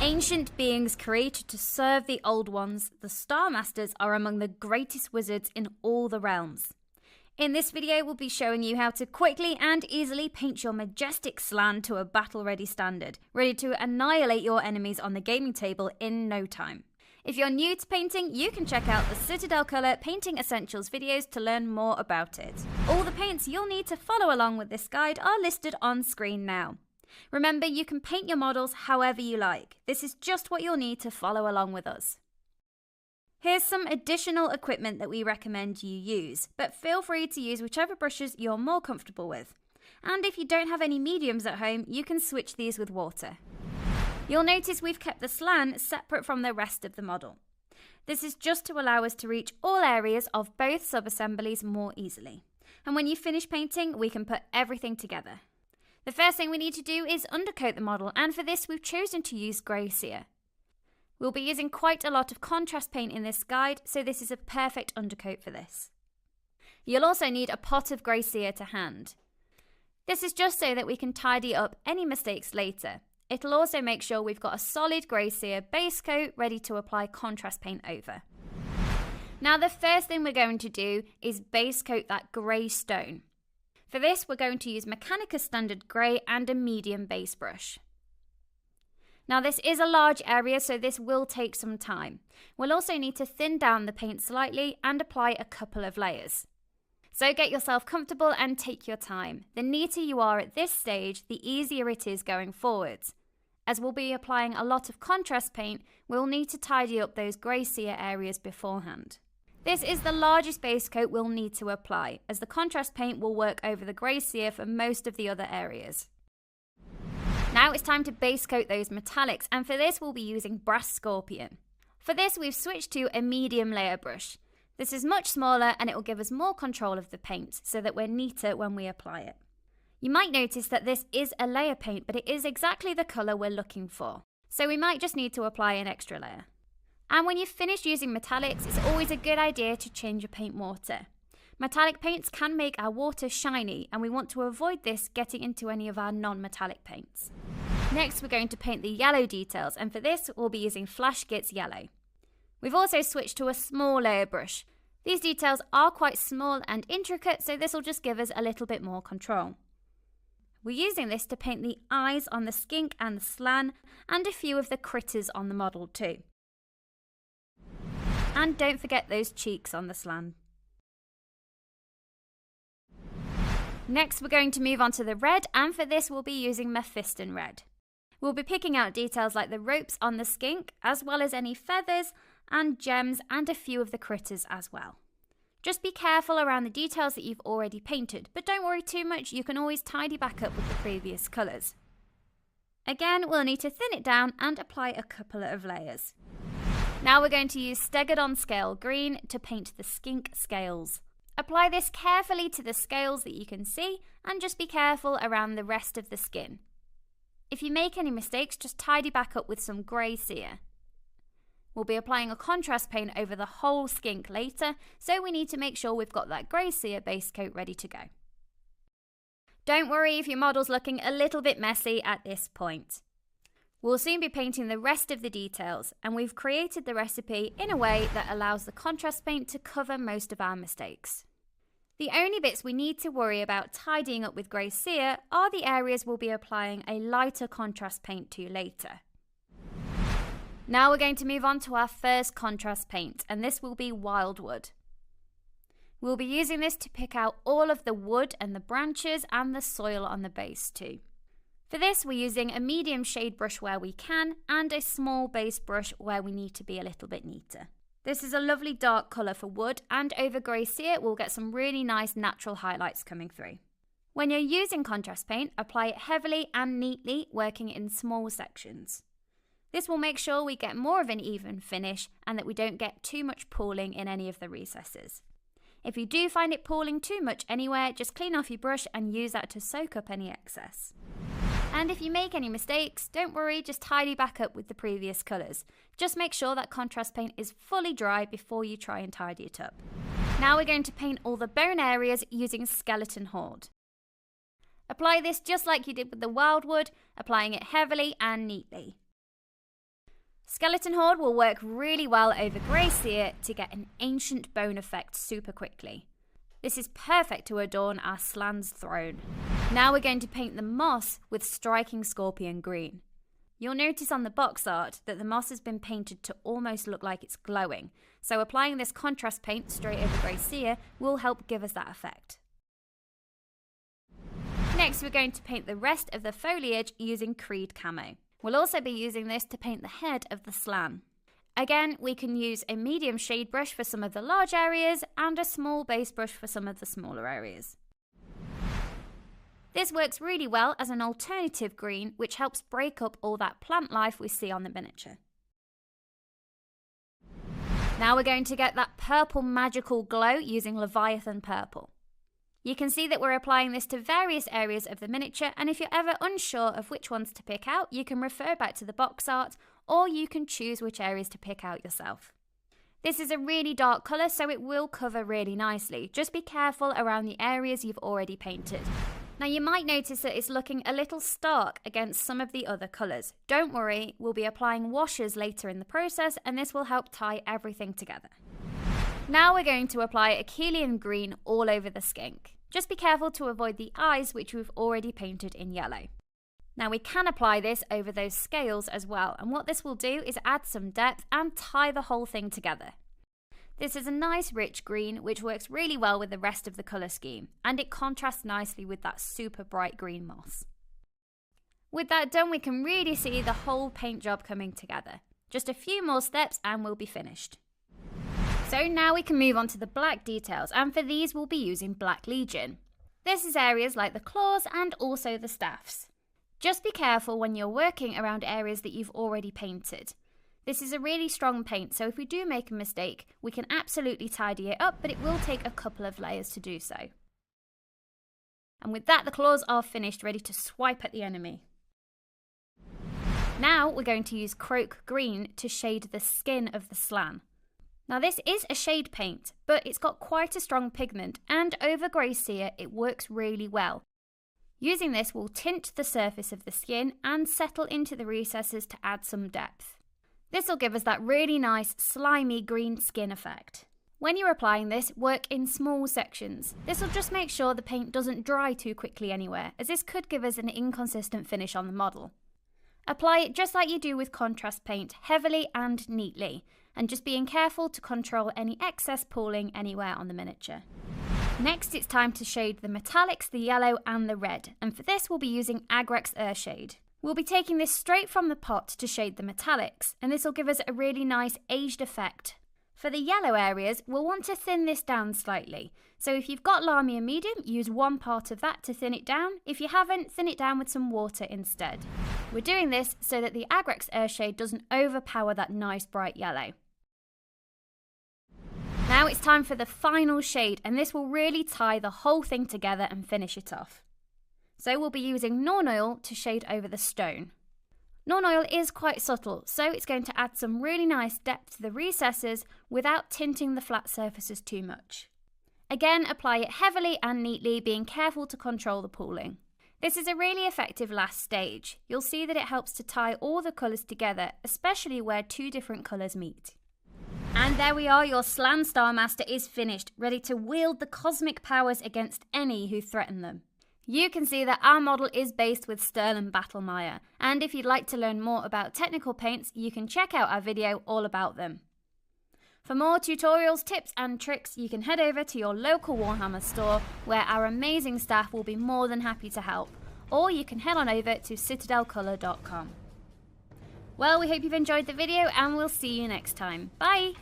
Ancient beings created to serve the Old Ones, the Star Masters are among the greatest wizards in all the realms. In this video, we'll be showing you how to quickly and easily paint your majestic slan to a battle-ready standard, ready to annihilate your enemies on the gaming table in no time. If you're new to painting, you can check out the Citadel Colour Painting Essentials videos to learn more about it. All the paints you'll need to follow along with this guide are listed on screen now. Remember, you can paint your models however you like. This is just what you'll need to follow along with us. Here's some additional equipment that we recommend you use, but feel free to use whichever brushes you're more comfortable with. And if you don't have any mediums at home, you can switch these with water. You'll notice we've kept the slan separate from the rest of the model. This is just to allow us to reach all areas of both sub-assemblies more easily. And when you finish painting, we can put everything together. The first thing we need to do is undercoat the model, and for this we've chosen to use grey cere. We'll be using quite a lot of contrast paint in this guide, so this is a perfect undercoat for this. You'll also need a pot of grey cere to hand. This is just so that we can tidy up any mistakes later. It'll also make sure we've got a solid grey cere base coat ready to apply contrast paint over. Now the first thing we're going to do is base coat that grey stone. For this, we're going to use Mechanica Standard Grey and a medium base brush. Now this is a large area, so this will take some time. We'll also need to thin down the paint slightly and apply a couple of layers. So get yourself comfortable and take your time. The neater you are at this stage, the easier it is going forwards. As we'll be applying a lot of contrast paint, we'll need to tidy up those grey cere areas beforehand. This is the largest base coat we'll need to apply, as the contrast paint will work over the grey cere for most of the other areas. Now it's time to base coat those metallics, and for this we'll be using Brass Scorpion. For this we've switched to a medium layer brush. This is much smaller and it will give us more control of the paint, so that we're neater when we apply it. You might notice that this is a layer paint, but it is exactly the colour we're looking for, so we might just need to apply an extra layer. And when you've finished using metallics, it's always a good idea to change your paint water. Metallic paints can make our water shiny, and we want to avoid this getting into any of our non-metallic paints. Next, we're going to paint the yellow details, and for this, we'll be using Flash Gitz Yellow. We've also switched to a small layer brush. These details are quite small and intricate, so this will just give us a little bit more control. We're using this to paint the eyes on the skink and the slan, and a few of the critters on the model too. And don't forget those cheeks on the slan. Next we're going to move on to the red, and for this we'll be using Mephiston Red. We'll be picking out details like the ropes on the skink, as well as any feathers and gems and a few of the critters as well. Just be careful around the details that you've already painted, but don't worry too much, you can always tidy back up with the previous colours. Again, we'll need to thin it down and apply a couple of layers. Now we're going to use Stegodon Scale Green to paint the skink scales. Apply this carefully to the scales that you can see, and just be careful around the rest of the skin. If you make any mistakes, just tidy back up with some grey cere. We'll be applying a contrast paint over the whole skink later, so we need to make sure we've got that grey cere base coat ready to go. Don't worry if your model's looking a little bit messy at this point. We'll soon be painting the rest of the details, and we've created the recipe in a way that allows the contrast paint to cover most of our mistakes. The only bits we need to worry about tidying up with grey cere are the areas we'll be applying a lighter contrast paint to later. Now we're going to move on to our first contrast paint, and this will be Wildwood. We'll be using this to pick out all of the wood and the branches and the soil on the base too. For this, we're using a medium shade brush where we can, and a small base brush where we need to be a little bit neater. This is a lovely dark colour for wood, and over grey cere we'll get some really nice natural highlights coming through. When you're using contrast paint, apply it heavily and neatly, working in small sections. This will make sure we get more of an even finish, and that we don't get too much pooling in any of the recesses. If you do find it pooling too much anywhere, just clean off your brush and use that to soak up any excess. And if you make any mistakes, don't worry, just tidy back up with the previous colours. Just make sure that contrast paint is fully dry before you try and tidy it up. Now we're going to paint all the bone areas using Skeleton Horde. Apply this just like you did with the Wildwood, applying it heavily and neatly. Skeleton Horde will work really well over Grey Seer to get an ancient bone effect super quickly. This is perfect to adorn our Slan's throne. Now we're going to paint the moss with Striking Scorpion green. You'll notice on the box art that the moss has been painted to almost look like it's glowing, so applying this contrast paint straight over Grey Seer will help give us that effect. Next, we're going to paint the rest of the foliage using Creed Camo. We'll also be using this to paint the head of the Slan. Again, we can use a medium shade brush for some of the large areas and a small base brush for some of the smaller areas. This works really well as an alternative green, which helps break up all that plant life we see on the miniature. Now we're going to get that purple magical glow using Leviathan Purple. You can see that we're applying this to various areas of the miniature, and if you're ever unsure of which ones to pick out, you can refer back to the box art, or you can choose which areas to pick out yourself. This is a really dark colour, so it will cover really nicely. Just be careful around the areas you've already painted. Now you might notice that it's looking a little stark against some of the other colours. Don't worry, we'll be applying washes later in the process, and this will help tie everything together. Now we're going to apply Achillean green all over the skink. Just be careful to avoid the eyes, which we've already painted in yellow. Now we can apply this over those scales as well, and what this will do is add some depth and tie the whole thing together. This is a nice rich green which works really well with the rest of the colour scheme, and it contrasts nicely with that super bright green moss. With that done, we can really see the whole paint job coming together. Just a few more steps and we'll be finished. So now we can move on to the black details, and for these we'll be using Black Legion. This is areas like the claws and also the staffs. Just be careful when you're working around areas that you've already painted. This is a really strong paint, so if we do make a mistake, we can absolutely tidy it up, but it will take a couple of layers to do so. And with that, the claws are finished, ready to swipe at the enemy. Now we're going to use Croak Green to shade the skin of the Slan. Now this is a shade paint, but it's got quite a strong pigment, and over Grey Seer it works really well. Using this will tint the surface of the skin and settle into the recesses to add some depth. This will give us that really nice slimy green skin effect. When you're applying this, work in small sections. This will just make sure the paint doesn't dry too quickly anywhere, as this could give us an inconsistent finish on the model. Apply it just like you do with contrast paint, heavily and neatly, and just being careful to control any excess pooling anywhere on the miniature. Next, it's time to shade the metallics, the yellow and the red, and for this we'll be using Agrex Earthshade. We'll be taking this straight from the pot to shade the metallics, and this will give us a really nice aged effect. For the yellow areas, we'll want to thin this down slightly, so if you've got Lamia Medium, use one part of that to thin it down. If you haven't, thin it down with some water instead. We're doing this so that the Agrex Earthshade doesn't overpower that nice bright yellow. Now it's time for the final shade, and this will really tie the whole thing together and finish it off. So we'll be using Norn Oil to shade over the stone. Norn Oil is quite subtle, so it's going to add some really nice depth to the recesses without tinting the flat surfaces too much. Again, apply it heavily and neatly, being careful to control the pooling. This is a really effective last stage. You'll see that it helps to tie all the colours together, especially where two different colours meet. And there we are, your Slan Star Master is finished, ready to wield the cosmic powers against any who threaten them. You can see that our model is based with Sterling Battlemire, and if you'd like to learn more about technical paints, you can check out our video all about them. For more tutorials, tips and tricks, you can head over to your local Warhammer store, where our amazing staff will be more than happy to help, or you can head on over to citadelcolour.com. Well, we hope you've enjoyed the video, and we'll see you next time. Bye!